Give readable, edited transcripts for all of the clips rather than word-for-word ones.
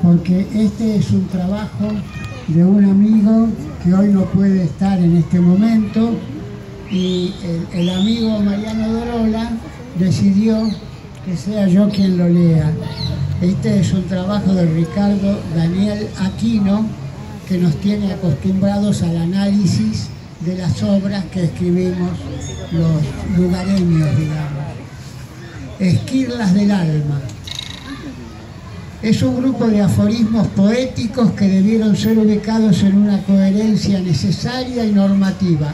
Porque este es un trabajo de un amigo que hoy no puede estar en este momento, y el amigo Mariano Dorola decidió que sea yo quien lo lea. Este es un trabajo de Ricardo Daniel Aquino, que nos tiene acostumbrados al análisis de las obras que escribimos los lugareños, digamos. Esquirlas del alma. Es un grupo de aforismos poéticos que debieron ser ubicados en una coherencia necesaria y normativa,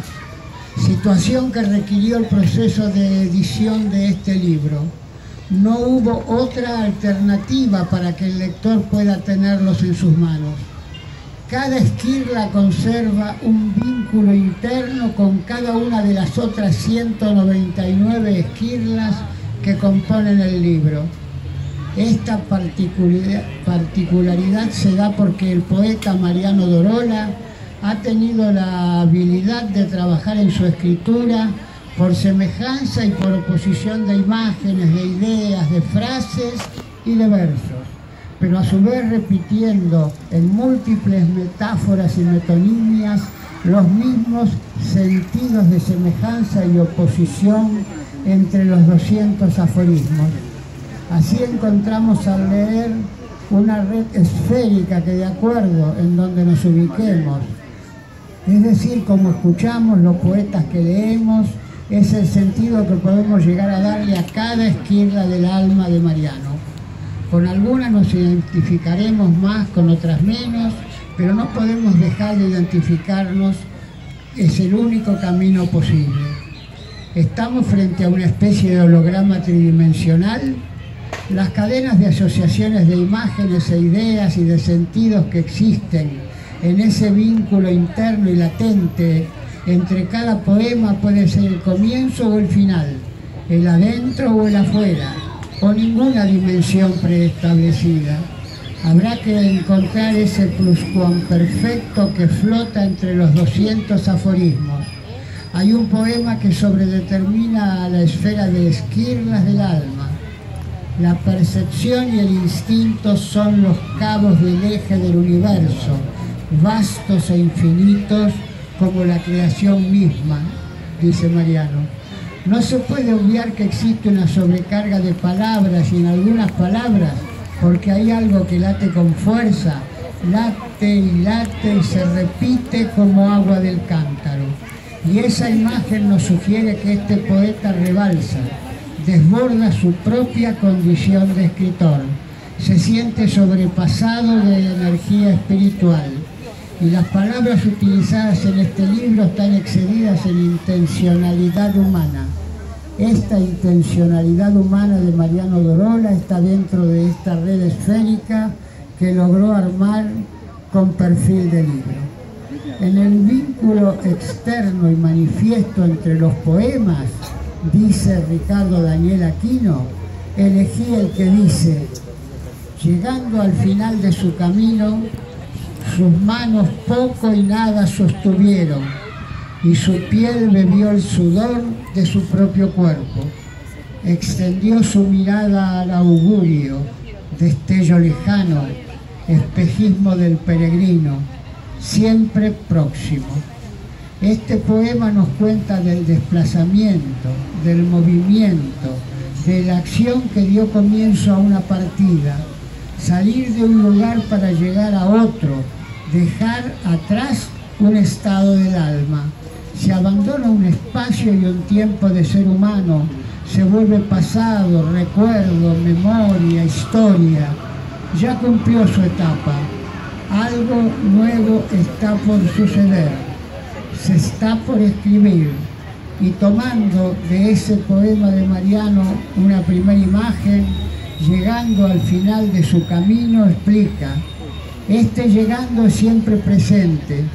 situación que requirió el proceso de edición de este libro. No hubo otra alternativa para que el lector pueda tenerlos en sus manos. Cada esquirla conserva un vínculo interno con cada una de las otras 199 esquirlas que componen el libro. Esta particularidad se da porque el poeta Mariano Dorola ha tenido la habilidad de trabajar en su escritura por semejanza y por oposición de imágenes, de ideas, de frases y de versos, pero a su vez repitiendo en múltiples metáforas y metonimias los mismos sentidos de semejanza y oposición entre los 200 aforismos. Así encontramos al leer una red esférica que, de acuerdo en donde nos ubiquemos, es decir, como escuchamos los poetas que leemos, es el sentido que podemos llegar a darle a cada esquirla del alma de Mariano. Con algunas nos identificaremos más, con otras menos, pero no podemos dejar de identificarnos, es el único camino posible. Estamos frente a una especie de holograma tridimensional. Las cadenas de asociaciones de imágenes e ideas y de sentidos que existen en ese vínculo interno y latente entre cada poema puede ser el comienzo o el final, el adentro o el afuera, o ninguna dimensión preestablecida. Habrá que encontrar ese pluscuamperfecto que flota entre los 200 aforismos. Hay un poema que sobredetermina a la esfera de esquirlas del alma. La percepción y el instinto son los cabos del eje del universo, vastos e infinitos como la creación misma, dice Mariano. No se puede obviar que existe una sobrecarga de palabras, y en algunas palabras, porque hay algo que late con fuerza, late y se repite como agua del cántaro. Y esa imagen nos sugiere que este poeta rebalsa, desborda su propia condición de escritor, se siente sobrepasado de energía espiritual, y las palabras utilizadas en este libro están excedidas en intencionalidad humana. Esta intencionalidad humana de Mariano Dorola está dentro de esta red esférica que logró armar con perfil de libro. En el vínculo externo y manifiesto entre los poemas, dice Ricardo Daniel Aquino, elegí el que dice: llegando al final de su camino, sus manos poco y nada sostuvieron, y su piel bebió el sudor de su propio cuerpo. Extendió su mirada al augurio, destello lejano, espejismo del peregrino, siempre próximo. Este poema nos cuenta del desplazamiento, del movimiento, de la acción que dio comienzo a una partida, salir de un lugar para llegar a otro, dejar atrás un estado del alma. Se abandona un espacio y un tiempo de ser humano, se vuelve pasado, recuerdo, memoria, historia. Ya cumplió su etapa, algo nuevo está por suceder, se está por escribir, y tomando de ese poema de Mariano una primera imagen, llegando al final de su camino, explica: este llegando es siempre presente,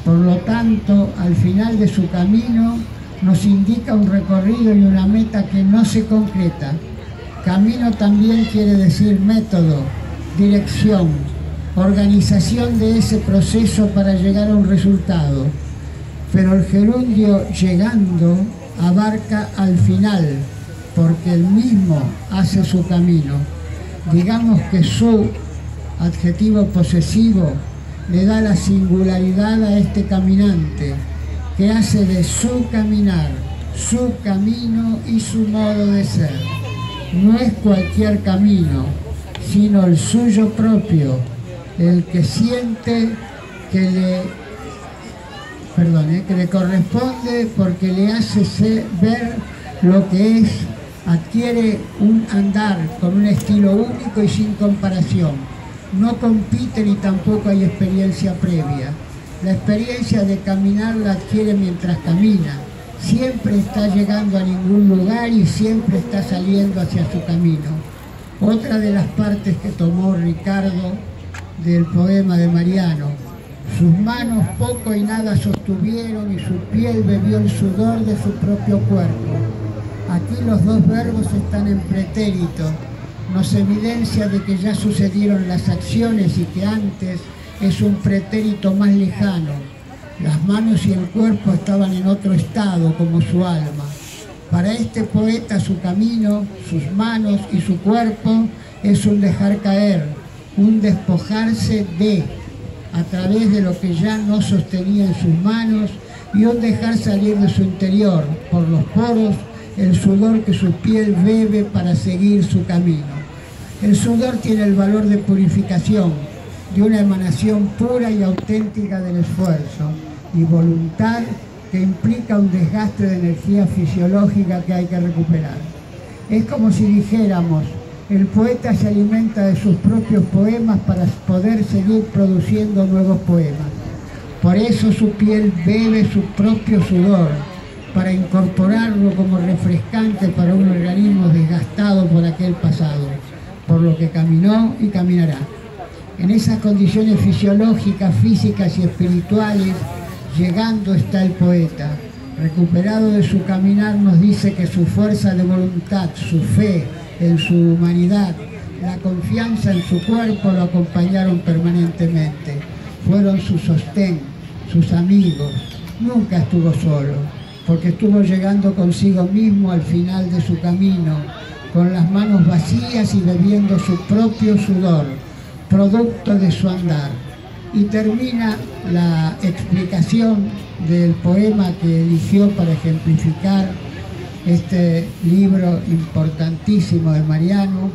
por lo tanto, al final de su camino nos indica un recorrido y una meta que no se concreta. Camino también quiere decir método, dirección, organización de ese proceso para llegar a un resultado. Pero el gerundio llegando abarca al final, porque él mismo hace su camino. Digamos que su adjetivo posesivo, le da la singularidad a este caminante, que hace de su caminar, su camino y su modo de ser. No es cualquier camino, sino el suyo propio, el que siente que le corresponde porque le hace ver lo que es, adquiere un andar con un estilo único y sin comparación. No compite ni tampoco hay experiencia previa. La experiencia de caminar la adquiere mientras camina. Siempre está llegando a ningún lugar y siempre está saliendo hacia su camino. Otra de las partes que tomó Ricardo del poema de Mariano: sus manos poco y nada sostuvieron y su piel bebió el sudor de su propio cuerpo. Aquí los dos verbos están en pretérito. Nos evidencia de que ya sucedieron las acciones y que antes es un pretérito más lejano. Las manos y el cuerpo estaban en otro estado, como su alma. Para este poeta su camino, sus manos y su cuerpo es un dejar caer, un despojarse de, a través de lo que ya no sostenía en sus manos, y un dejar salir de su interior, por los poros, el sudor que su piel bebe para seguir su camino. El sudor tiene el valor de purificación, de una emanación pura y auténtica del esfuerzo y voluntad que implica un desgaste de energía fisiológica que hay que recuperar. Es como si dijéramos: el poeta se alimenta de sus propios poemas para poder seguir produciendo nuevos poemas. Por eso su piel bebe su propio sudor, para incorporarlo como refrescante para un organismo desgastado por aquel pasado, por lo que caminó y caminará. En esas condiciones fisiológicas, físicas y espirituales, llegando está el poeta. Recuperado de su caminar, nos dice que su fuerza de voluntad, su fe en su humanidad, la confianza en su cuerpo lo acompañaron permanentemente. Fueron su sostén, sus amigos. Nunca estuvo solo, porque estuvo llegando consigo mismo al final de su camino, con las manos vacías y bebiendo su propio sudor, producto de su andar. Y termina la explicación del poema que eligió para ejemplificar este libro importantísimo de Mariano.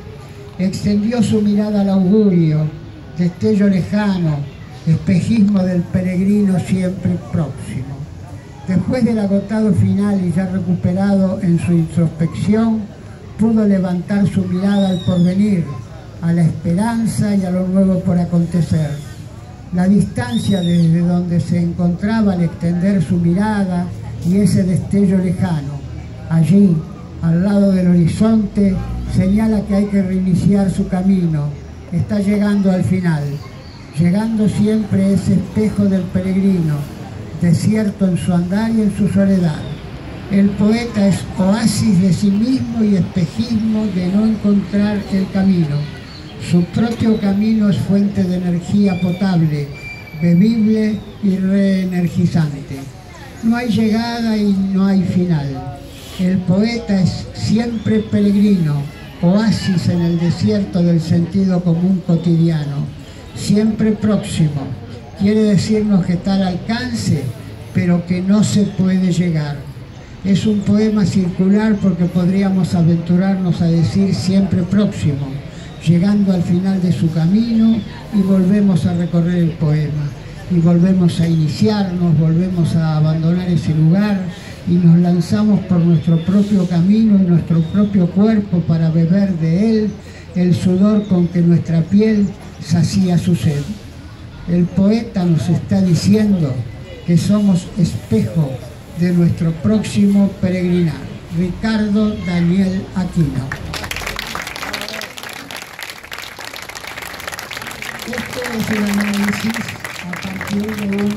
Extendió su mirada al augurio, destello lejano, espejismo del peregrino siempre próximo. Después del agotado final y ya recuperado en su introspección, pudo levantar su mirada al porvenir, a la esperanza y a lo nuevo por acontecer. La distancia desde donde se encontraba al extender su mirada y ese destello lejano, allí, al lado del horizonte, señala que hay que reiniciar su camino. Está llegando al final, llegando siempre ese espejo del peregrino, desierto en su andar y en su soledad. El poeta es oasis de sí mismo y espejismo de no encontrar el camino. Su propio camino es fuente de energía potable, bebible y reenergizante. No hay llegada y no hay final. El poeta es siempre peregrino, oasis en el desierto del sentido común cotidiano, siempre próximo. Quiere decirnos que está al alcance, pero que no se puede llegar. Es un poema circular porque podríamos aventurarnos a decir siempre próximo, llegando al final de su camino y volvemos a recorrer el poema. Y volvemos a iniciarnos, volvemos a abandonar ese lugar y nos lanzamos por nuestro propio camino y nuestro propio cuerpo para beber de él el sudor con que nuestra piel sacía su sed. El poeta nos está diciendo que somos espejo de nuestro próximo peregrinar. Ricardo Daniel Aquino. Este es el análisis a partir de un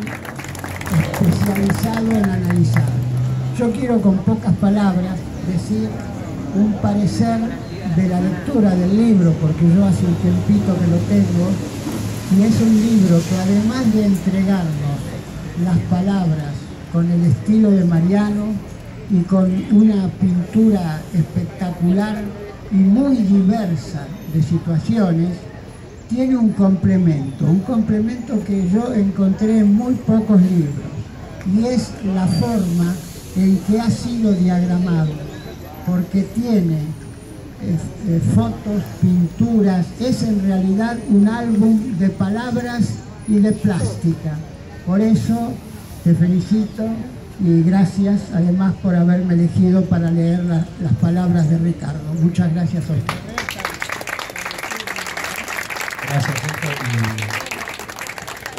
especializado en analizar. Yo quiero con pocas palabras decir un parecer de la lectura del libro, porque yo hace un tiempito que lo tengo, y es un libro que además de entregarnos las palabras con el estilo de Mariano y con una pintura espectacular y muy diversa de situaciones, tiene un complemento que yo encontré en muy pocos libros, y es la forma en que ha sido diagramado, porque tiene fotos, pinturas, es en realidad un álbum de palabras y de plástica. Por eso te felicito y gracias además por haberme elegido para leer las palabras de Ricardo. Muchas gracias a usted. Gracias, Héctor,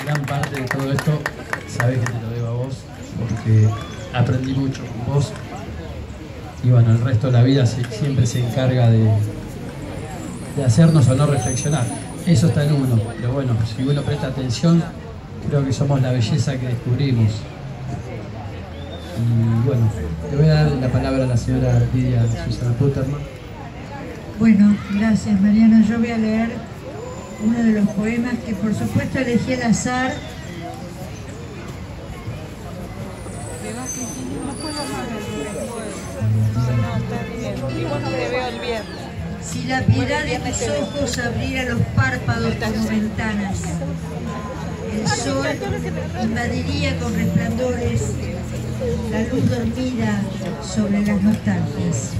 y gran parte de todo esto sabés que te lo debo a vos, porque aprendí mucho con vos, y bueno, el resto de la vida siempre se encarga de hacernos o no reflexionar. Eso está en uno, pero bueno, si uno presta atención, creo que somos la belleza que descubrimos. Y bueno, le voy a dar la palabra a la señora Lidia Susana Putterman. Bueno, gracias Mariano. Yo voy a leer uno de los poemas que por supuesto elegí al azar. Si la piedad de tus ojos abriera los párpados como ventanas, el sol invadiría con resplandores la luz dormida sobre las nostalgias.